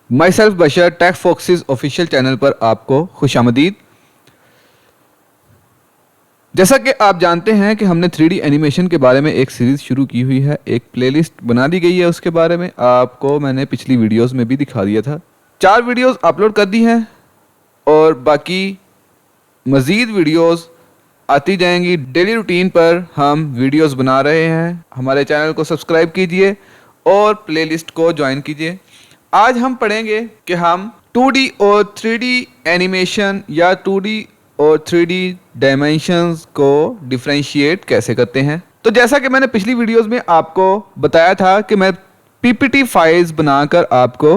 My self Bashar tech Foxis official channel पर आपको खुशामदीद। जैसा कि आप जानते हैं कि हमने 3D एनिमेशन के बारे में एक सीरीज़ शुरू की हुई है, एक प्लेलिस्ट बना दी गई है। उसके बारे में आपको मैंने पिछली वीडियोस में भी दिखा दिया था। 4 वीडियोस अपलोड कर दी हैं और बाकी मज़ीद वीडियोस आती जाएंगी। डेली रूटीन पर हम वीडियोस बना रहे हैं। हमारे चैनल को सब्सक्राइब कीजिए और प्लेलिस्ट को ज्वाइन कीजिए। आज हम पढ़ेंगे कि हम 2D और 3D एनिमेशन या 2D और 3D डायमेंशंस को डिफरेंशिएट कैसे करते हैं। तो जैसा कि मैंने पिछली वीडियोस में आपको बताया था कि मैं पीपीटी फाइल्स बनाकर आपको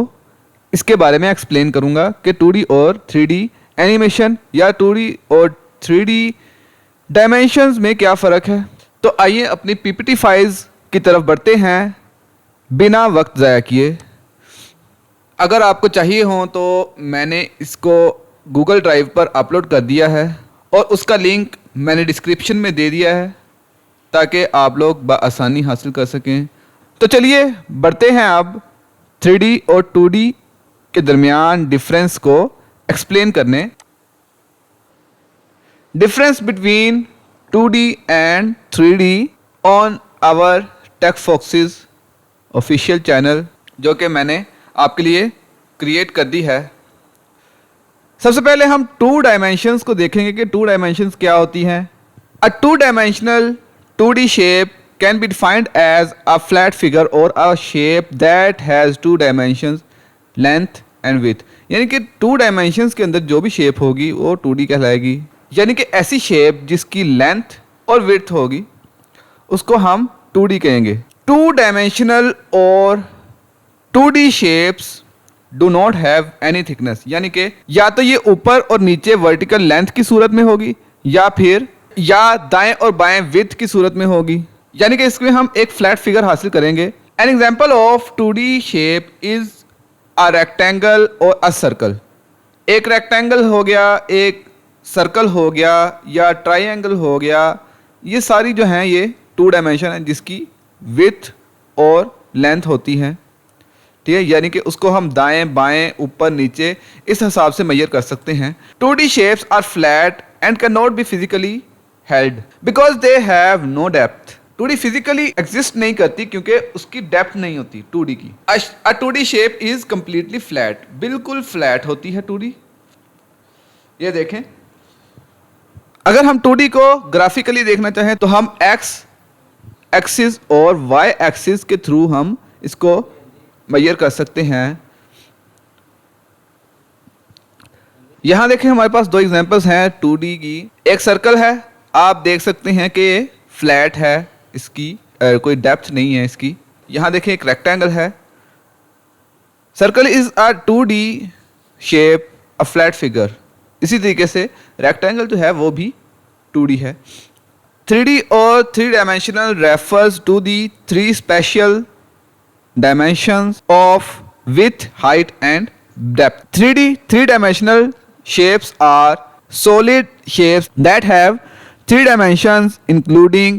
इसके बारे में एक्सप्लेन करूंगा कि 2D और 3D एनिमेशन या 2D और 3D डायमेंशंस में क्या फ़र्क है। तो आइए अपनी पीपीटी फाइल्स की तरफ बढ़ते हैं बिना वक्त ज़ाया किए। अगर आपको चाहिए हो तो मैंने इसको गूगल ड्राइव पर अपलोड कर दिया है और उसका लिंक मैंने डिस्क्रिप्शन में दे दिया है ताकि आप लोग बआसानी हासिल कर सकें। तो चलिए बढ़ते हैं अब 3D और 2D के दरमियान डिफरेंस को एक्सप्लेन करने। Difference between 2D and 3D on our tech Foxis official channel, जो कि मैंने आपके लिए क्रिएट कर दी है। सबसे पहले हम 2 डायमेंशंस को देखेंगे कि 2 डायमेंशंस क्या होती हैं। A 2 dimensional 2D shape can be defined as a flat figure और a shape that has 2 dimensions length and width. यानी कि 2 डायमेंशंस के अंदर जो भी शेप होगी वो 2D कहलाएगी। यानी कि ऐसी शेप जिसकी लेंथ और विड्थ होगी उसको हम 2D कहेंगे। 2 डायमेंशनल और 2D shapes do not have any thickness, यानी कि या तो ये ऊपर और नीचे वर्टिकल लेंथ की सूरत में होगी या फिर दाएं और बाएं विड्थ की सूरत में होगी। यानी कि इसमें हम एक फ्लैट फिगर हासिल करेंगे। An example of 2D shape is a rectangle और अ सर्कल। एक रेक्टेंगल हो गया, एक सर्कल हो गया या ट्राइंगल हो गया। ये सारी जो हैं ये 2 डायमेंशन है जिसकी विड्थ और लेंथ होती हैं। ठीक है, यानी कि उसको हम दाएं बाएं ऊपर नीचे इस हिसाब से मेजर कर सकते हैं। 2D shapes are flat and can not be physically held because they have no depth. 2D physically exist नहीं करती क्योंकि उसकी डेप्थ नहीं होती 2D की। A 2D shape is completely flat, बिल्कुल फ्लैट होती है 2D। ये देखें, अगर हम 2D को ग्राफिकली देखना चाहें तो हम एक्स एक्सिस और वाई एक्सिस के थ्रू हम इसको मेजर कर सकते हैं। यहां देखें हमारे पास 2 एग्जांपल्स हैं 2D की। एक सर्कल है, आप देख सकते हैं कि फ्लैट है, इसकी कोई डेप्थ नहीं है इसकी। यहां देखें एक रेक्टेंगल है। Circle is a 2D shape, a flat figure. इसी तरीके से रेक्टेंगल जो है वो भी 2D है। 3D और 3 dimensional refers to the 3 spatial dimensions of width, height and depth. 3D 3-dimensional shapes are solid shapes that have 3 dimensions including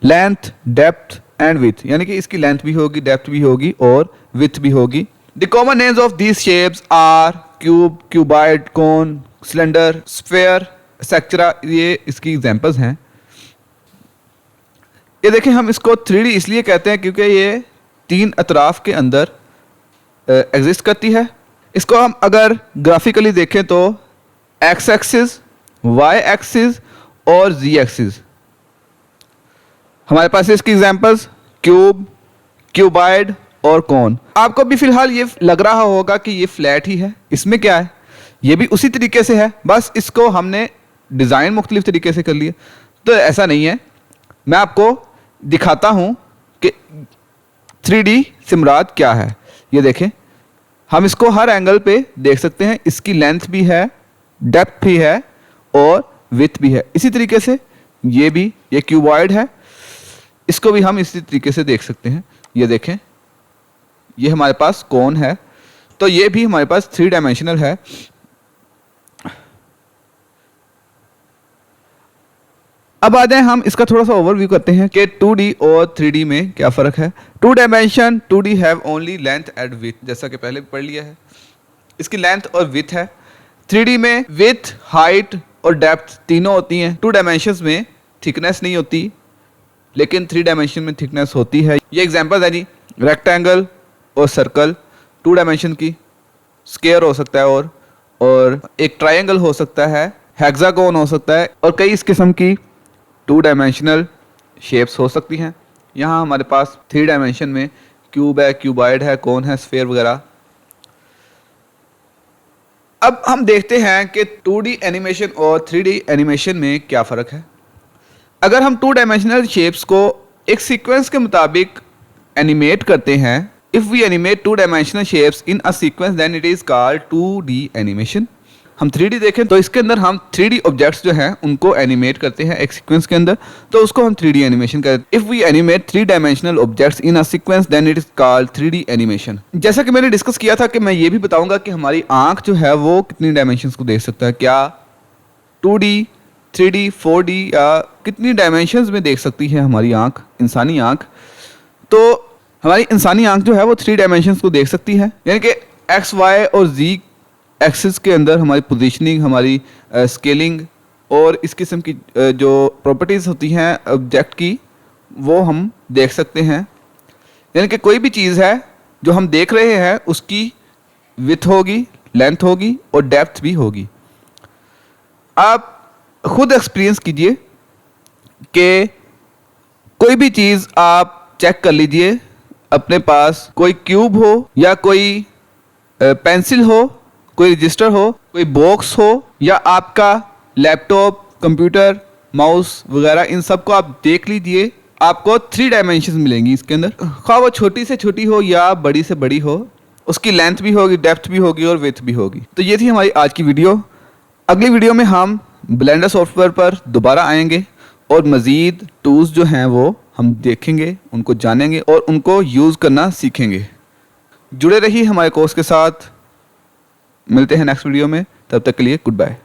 length, depth and width. यानी कि इसकी लेंथ भी होगी, डेप्थ भी होगी और विथ भी होगी। The common names of these shapes are cube, cuboid, cone, cylinder, sphere, etc. ये इसकी एग्जांपल्स हैं। ये देखें, हम इसको 3D इसलिए कहते हैं क्योंकि ये 3 अतराफ के अंदर एग्जिस्ट करती है। इसको हम अगर ग्राफिकली देखें तो एक्स एक्सिस, वाई एक्सिस और जी एक्सिस। हमारे पास इसकी एग्जांपल्स क्यूब, क्यूबाइड और कॉन। आपको भी फिलहाल ये लग रहा होगा कि ये फ्लैट ही है, इसमें क्या है। ये भी उसी तरीके से है, बस इसको हमने डिज़ाइन मुख्तलिफ तरीके से कर लिया। तो ऐसा नहीं है, मैं आपको दिखाता हूँ कि 3D से मुराद क्या है। ये देखें, हम इसको हर एंगल पे देख सकते हैं। इसकी लेंथ भी है, डेप्थ भी है और विड्थ भी है। इसी तरीके से ये क्यूबॉइड है, इसको भी हम इसी तरीके से देख सकते हैं। ये देखें, ये हमारे पास कोन है, तो ये भी हमारे पास 3 डायमेंशनल है। अब आ जाए हम इसका थोड़ा सा ओवरव्यू करते हैं कि 2D और 3D में क्या फ़र्क है। 2 dimension 2D have only length and with, जैसा कि पहले भी पढ़ लिया है, इसकी लेंथ और विथ है। 3D में विथ, हाइट और डेप्थ तीनों होती हैं। 2 डायमेंशंस में थिकनेस नहीं होती, लेकिन 3 डायमेंशन में थिकनेस होती है। ये एग्जांपल है जी, रेक्टेंगल और सर्कल 2 डायमेंशन की, स्क्वायर हो सकता है और एक ट्रायंगल हो सकता है, हेक्सागोन हो सकता है, और कई इस किस्म की 2 डायमेंशनल शेप्स हो सकती हैं। यहाँ हमारे पास 3 डायमेंशन में क्यूब है, क्यूबॉइड है, कोन है, स्फीयर वगैरह। अब हम देखते हैं कि 2D एनिमेशन और 3D एनिमेशन में क्या फ़र्क है। अगर हम 2 डायमेंशनल शेप्स को एक सीक्वेंस के मुताबिक एनिमेट करते हैं, if we animate 2 dimensional shapes in a sequence then it is called 2D animation. हम 3D देखें तो इसके अंदर हम 3D ऑब्जेक्ट्स जो हैं उनको एनिमेट करते हैं एक सीक्वेंस के अंदर, तो उसको हम 3D एनिमेशन कहते हैं। If we animate 3 dimensional objects in a sequence then it is called 3D animation. जैसा कि मैंने डिस्कस किया था कि मैं ये भी बताऊंगा कि हमारी आंख जो है वो कितनी डायमेंशंस को देख सकता है, क्या 2D 3D 4D या कितनी डायमेंशंस में देख सकती है हमारी आंख, इंसानी आंख। तो हमारी इंसानी आंख जो है वो 3 डायमेंशंस को देख सकती है, यानी कि एक्स, वाई और जी एक्सिस के अंदर हमारी पोजीशनिंग, हमारी स्केलिंग और इस किस्म की जो प्रॉपर्टीज़ होती हैं ऑब्जेक्ट की, वो हम देख सकते हैं। यानी कि कोई भी चीज़ है जो हम देख रहे हैं उसकी विथ होगी, लेंथ होगी और डेप्थ भी होगी। आप खुद एक्सपीरियंस कीजिए कि कोई भी चीज़ आप चेक कर लीजिए, अपने पास कोई क्यूब हो या कोई पेंसिल हो, कोई रजिस्टर हो, कोई बॉक्स हो या आपका लैपटॉप, कंप्यूटर, माउस वगैरह, इन सब को आप देख लीजिए, आपको 3 डायमेंशंस मिलेंगी इसके अंदर। खा वो छोटी से छोटी हो या बड़ी से बड़ी हो, उसकी लेंथ भी होगी, डेप्थ भी होगी और विड्थ भी होगी। तो ये थी हमारी आज की वीडियो। अगली वीडियो में हम ब्लेंडर सॉफ्टवेयर पर दोबारा आएंगे और मज़ीद टूल्स जो हैं वो हम देखेंगे, उनको जानेंगे और उनको यूज़ करना सीखेंगे। जुड़े रहिए हमारे कोर्स के साथ। मिलते हैं नेक्स्ट वीडियो में, तब तक के लिए गुड बाय।